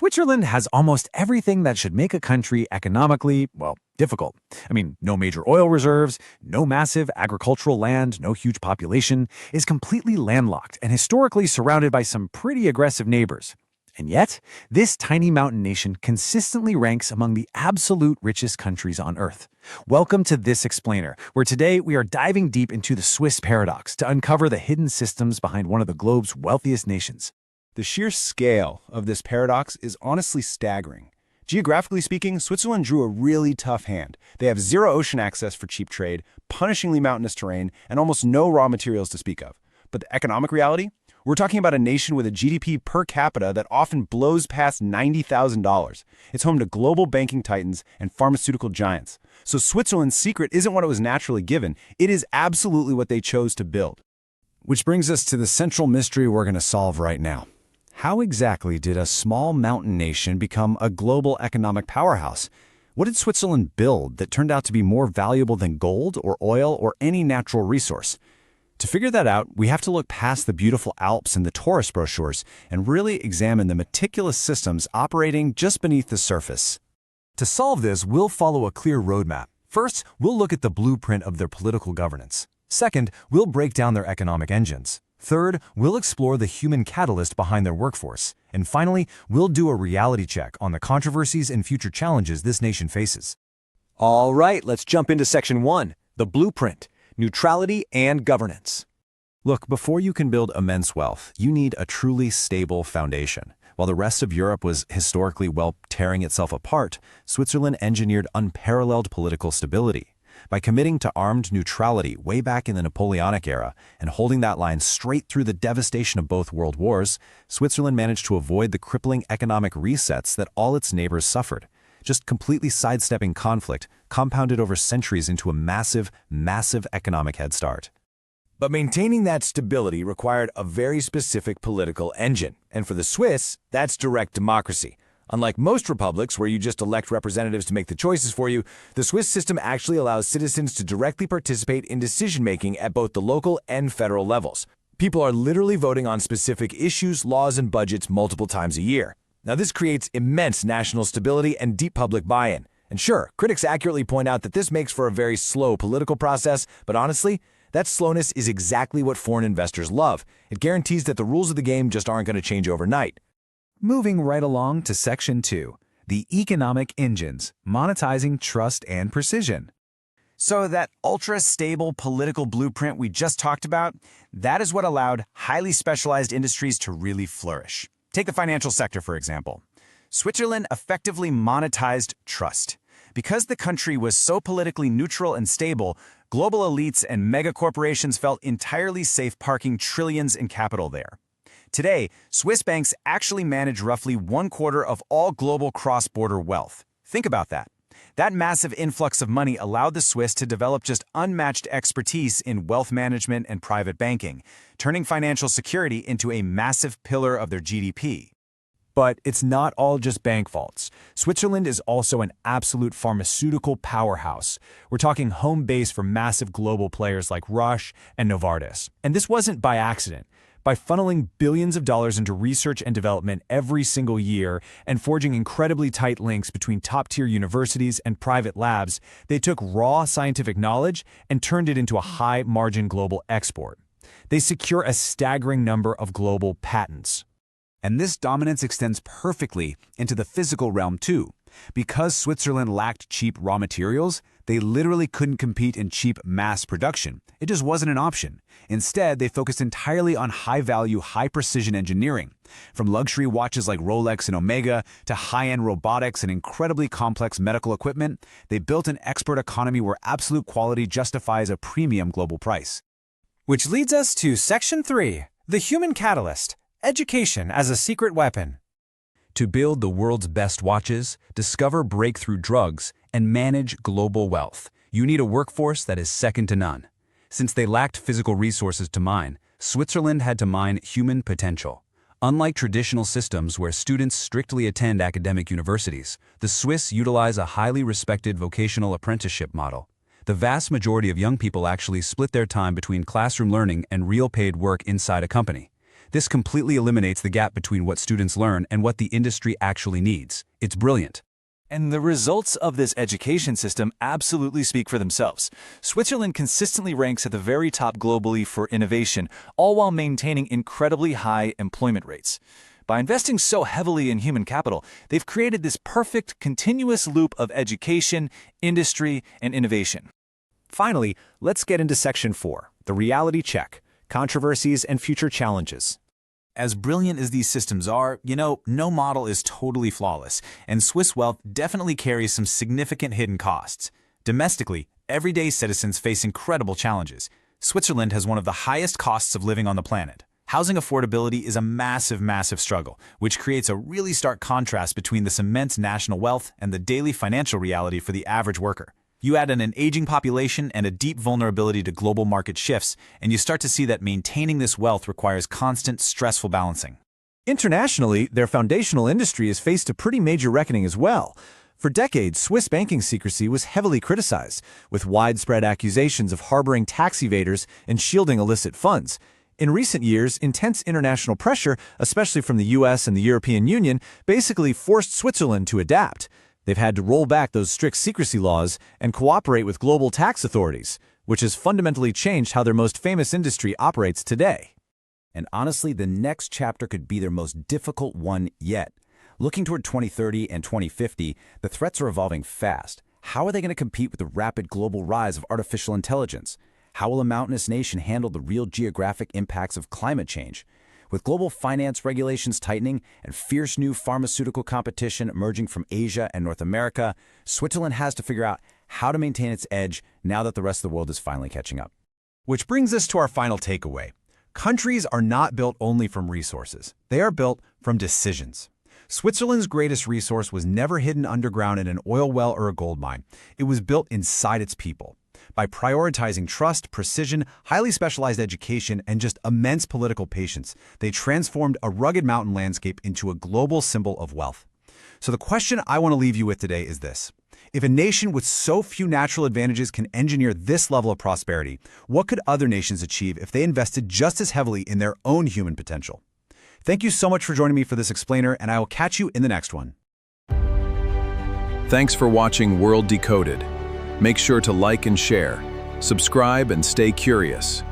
Switzerland has almost everything that should make a country economically, well, difficult. No major oil reserves, no massive agricultural land, no huge population, is completely landlocked and historically surrounded by some pretty aggressive neighbors. And yet, this tiny mountain nation consistently ranks among the absolute richest countries on Earth. Welcome to This Explainer, where today we are diving deep into the Swiss paradox to uncover the hidden systems behind one of the globe's wealthiest nations. The sheer scale of this paradox is honestly staggering. Geographically speaking, Switzerland drew a really tough hand. They have zero ocean access for cheap trade, punishingly mountainous terrain, and almost no raw materials to speak of. But the economic reality? We're talking about a nation with a GDP per capita that often blows past $90,000. It's home to global banking titans and pharmaceutical giants. So Switzerland's secret isn't what it was naturally given. It is absolutely what they chose to build. Which brings us to the central mystery we're going to solve right now. How exactly did a small mountain nation become a global economic powerhouse? What did Switzerland build that turned out to be more valuable than gold or oil or any natural resource? To figure that out, we have to look past the beautiful Alps and the tourist brochures and really examine the meticulous systems operating just beneath the surface. To solve this, we'll follow a clear roadmap. First, we'll look at the blueprint of their political governance. Second, we'll break down their economic engines. Third, we'll explore the human catalyst behind their workforce. And finally, we'll do a reality check on the controversies and future challenges this nation faces. All right, let's jump into Section 1, the blueprint, neutrality and governance. Look, before you can build immense wealth, you need a truly stable foundation. While the rest of Europe was historically tearing itself apart, Switzerland engineered unparalleled political stability. By committing to armed neutrality way back in the Napoleonic era and holding that line straight through the devastation of both world wars, Switzerland managed to avoid the crippling economic resets that all its neighbors suffered, just completely sidestepping conflict, compounded over centuries into a massive economic head start. But maintaining that stability required a very specific political engine, and for the Swiss, that's direct democracy. Unlike most republics where you just elect representatives to make the choices for you, the Swiss system actually allows citizens to directly participate in decision-making at both the local and federal levels. People are literally voting on specific issues, laws, and budgets multiple times a year. Now, this creates immense national stability and deep public buy-in. And sure, critics accurately point out that this makes for a very slow political process, but honestly, that slowness is exactly what foreign investors love. It guarantees that the rules of the game just aren't going to change overnight. Moving right along to Section 2, the economic engines, monetizing trust and precision. So that ultra-stable political blueprint we just talked about, that is what allowed highly specialized industries to really flourish. Take the financial sector, for example. Switzerland effectively monetized trust. Because the country was so politically neutral and stable, global elites and mega-corporations felt entirely safe parking trillions in capital there. Today, Swiss banks actually manage roughly 1/4 of all global cross-border wealth. Think about that. That massive influx of money allowed the Swiss to develop just unmatched expertise in wealth management and private banking, turning financial security into a massive pillar of their GDP. But it's not all just bank vaults. Switzerland is also an absolute pharmaceutical powerhouse. We're talking home base for massive global players like Roche and Novartis. And this wasn't by accident. By funneling billions of dollars into research and development every single year and forging incredibly tight links between top-tier universities and private labs, they took raw scientific knowledge and turned it into a high-margin global export. They secure a staggering number of global patents. And this dominance extends perfectly into the physical realm too. Because Switzerland lacked cheap raw materials, they literally couldn't compete in cheap mass production. It just wasn't an option. Instead, they focused entirely on high-value, high-precision engineering. From luxury watches like Rolex and Omega to high-end robotics and incredibly complex medical equipment, they built an expert economy where absolute quality justifies a premium global price. Which leads us to Section 3, the human catalyst, education as a secret weapon. To build the world's best watches, discover breakthrough drugs, and manage global wealth, you need a workforce that is second to none. Since they lacked physical resources to mine, Switzerland had to mine human potential. Unlike traditional systems where students strictly attend academic universities, the Swiss utilize a highly respected vocational apprenticeship model. The vast majority of young people actually split their time between classroom learning and real paid work inside a company. This completely eliminates the gap between what students learn and what the industry actually needs. It's brilliant. And the results of this education system absolutely speak for themselves. Switzerland consistently ranks at the very top globally for innovation, all while maintaining incredibly high employment rates. By investing so heavily in human capital, they've created this perfect, continuous loop of education, industry, and innovation. Finally, let's get into Section 4, the reality check, controversies and future challenges. As brilliant as these systems are, no model is totally flawless, and Swiss wealth definitely carries some significant hidden costs. Domestically, everyday citizens face incredible challenges. Switzerland has one of the highest costs of living on the planet. Housing affordability is a massive, massive struggle, which creates a really stark contrast between this immense national wealth and the daily financial reality for the average worker. You add in an aging population and a deep vulnerability to global market shifts, and you start to see that maintaining this wealth requires constant, stressful balancing. Internationally, their foundational industry has faced a pretty major reckoning as well. For decades, Swiss banking secrecy was heavily criticized, with widespread accusations of harboring tax evaders and shielding illicit funds. In recent years, intense international pressure, especially from the US and the European Union, basically forced Switzerland to adapt. They've had to roll back those strict secrecy laws and cooperate with global tax authorities, which has fundamentally changed how their most famous industry operates today. And honestly, the next chapter could be their most difficult one yet. Looking toward 2030 and 2050, the threats are evolving fast. How are they going to compete with the rapid global rise of artificial intelligence? How will a mountainous nation handle the real geographic impacts of climate change? With global finance regulations tightening and fierce new pharmaceutical competition emerging from Asia and North America, Switzerland has to figure out how to maintain its edge now that the rest of the world is finally catching up. Which brings us to our final takeaway. Countries are not built only from resources. They are built from decisions. Switzerland's greatest resource was never hidden underground in an oil well or a gold mine. It was built inside its people. By prioritizing trust, precision, highly specialized education, and just immense political patience, they transformed a rugged mountain landscape into a global symbol of wealth. So the question I want to leave you with today is this. If a nation with so few natural advantages can engineer this level of prosperity, what could other nations achieve if they invested just as heavily in their own human potential? Thank you so much for joining me for this explainer, and I will catch you in the next one. Thanks for watching World Decoded. Make sure to like and share, subscribe, and stay curious.